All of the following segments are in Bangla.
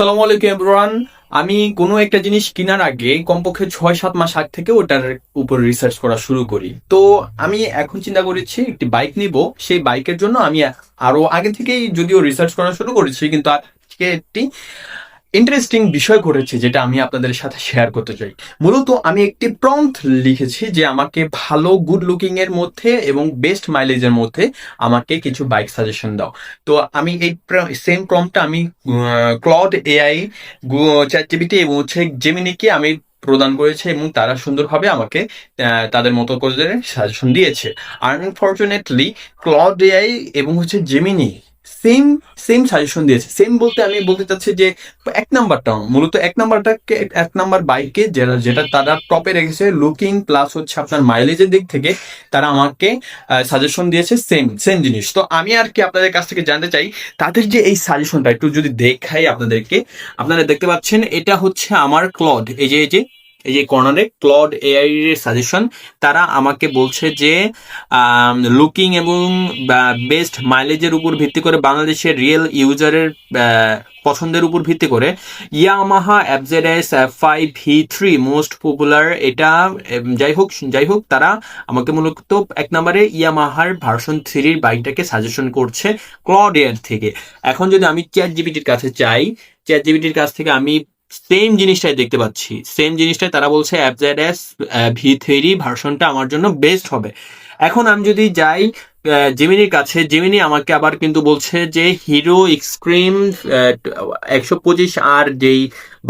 আসসালামু আলাইকুম এভরিওয়ান। আমি কোনো একটা জিনিস কেনার আগে কমপক্ষে 6-7 মাস আগ থেকে ওটার উপর রিসার্চ করা শুরু করি। তো আমি এখন চিন্তা করেছি একটি বাইক নিব। সেই বাইকের জন্য আমি আরো আগে থেকেই যদিও রিসার্চ করা শুরু করেছি, কিন্তু আজকে একটি ইন্টারেস্টিং বিষয় ঘটেছে যেটা আমি আপনাদের সাথে শেয়ার করতে চাই। মূলত আমি একটি প্রম্পট লিখেছি যে আমাকে ভালো গুড লুকিং এর মধ্যে এবং বেস্ট মাইলেজের মধ্যে আমাকে কিছু বাইক সাজেশন দাও। তো আমি এই সেম প্রম্পটটা আমি ক্লড এআই, চ্যাট জিপিটি এবং জেমিনিকে আমি প্রদান করেছে এবং তারা সুন্দরভাবে আমাকে তাদের মতো করে সাজেশন দিয়েছে। আনফরচুনেটলি ক্লড এআই এবং জেমিনি সেম সেম সাজেশন দিয়েছে। সেম বলতে আমি বলতে চাচ্ছি যে এক নাম্বার বাইকে যেটা যেটা তারা টপে রেখেছে লুকিং প্লাস আপনার মাইলেজের দিক থেকে, তারা আমাকে সাজেশন দিয়েছে সেম সেম জিনিস। তো আমি আর কি আপনাদের কাছ থেকে জানতে চাই তাদের যে এই সাজেশনটা একটু যদি দেখাই আপনাদেরকে। আপনারা দেখতে পাচ্ছেন এটা হচ্ছে আমার ক্লড, এই যে কর্নারে ক্লড এআই এর সাজেশন। তারা আমাকে বলছে যে লুকিং এবং বেস্ট মাইলেজের উপর ভিত্তি করে বাংলাদেশের রিয়েল ইউজারের পছন্দের উপর ভিত্তি করে Yamaha FZS F5V3 most popular এটা। যাই হোক তারা আমাকে মূলত এক নম্বরে ইয়ামাহার ভার্সন 3 বাইকটাকে সাজেশন করছে ক্লড এআই থেকে। এখন যদি আমি চ্যাট জিপিটির কাছে চাই, চ্যাট জিপিটির কাছ থেকে আমি সেম জিনিসটাই দেখতে পাচ্ছি। সেম জিনিসটাই তারা বলছে F/V3 ভার্সনটা আমার জন্য বেস্ট হবে। এখন আমি যদি যাই জেমিনির কাছে, জেমিনি আমাকে আবার কিন্তু বলছে যে হিরো এক্সট্রিম 125R যেই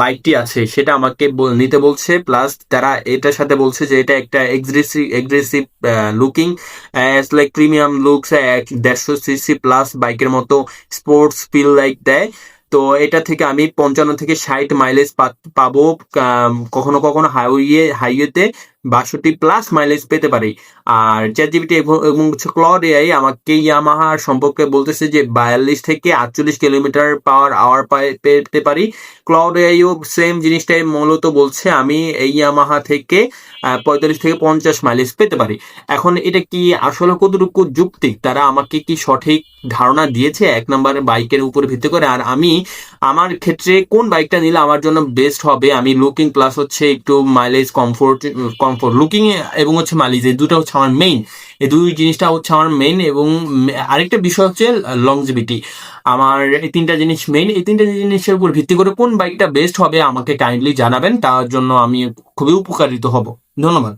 বাইকটি আছে সেটা আমাকে নিতে বলছে। প্লাস তারা এটার সাথে বলছে যে এটা একটা aggressive looking like premium looks, 150cc plus বাইকের মতো স্পোর্টস ফিল লাইক দেয়। তো এটা থেকে আমি 55 থেকে 60 মাইলেজ পাবো, কখনো কখনো হাইওয়েতে 62+ মাইলেজ পেতে পারি। আর চ্যাট জিপিটি এবং ক্লড এআই আমাকে ইয়ামাহার সম্পর্কে বলতেছে যে 42 থেকে 48 কিলোমিটার/আওয়ার পেতে পারি। ক্লড এআইও সেম জিনিসটাই মূলত বলছে আমি এই ইয়ামাহা থেকে 45 থেকে 50 মাইলেজ পেতে পারি। এখন এটা কি আসলে কতটুকু যুক্তি, তারা আমাকে কি সঠিক ধারণা দিয়েছে এক নম্বরের বাইকের উপর ভিত্তি করে? আর আমি আমার ক্ষেত্রে কোন বাইকটা নিলে আমার জন্য বেস্ট হবে? আমি লুকিং প্লাস একটু মাইলেজ কমফোর্ট লুকিং এবং মাইলেজ, এই দুটো হচ্ছে আমার মেইন। এই দুই জিনিসটা হচ্ছে আমার মেইন। এবং আরেকটা বিষয় হচ্ছে লংজিভিটি। আমার এই তিনটা জিনিস মেইন। এই তিনটা জিনিসের উপর ভিত্তি করে কোন বাইকটা বেস্ট হবে আমাকে কাইন্ডলি জানাবেন, তার জন্য আমি খুবই উপকারিত হব। ধন্যবাদ।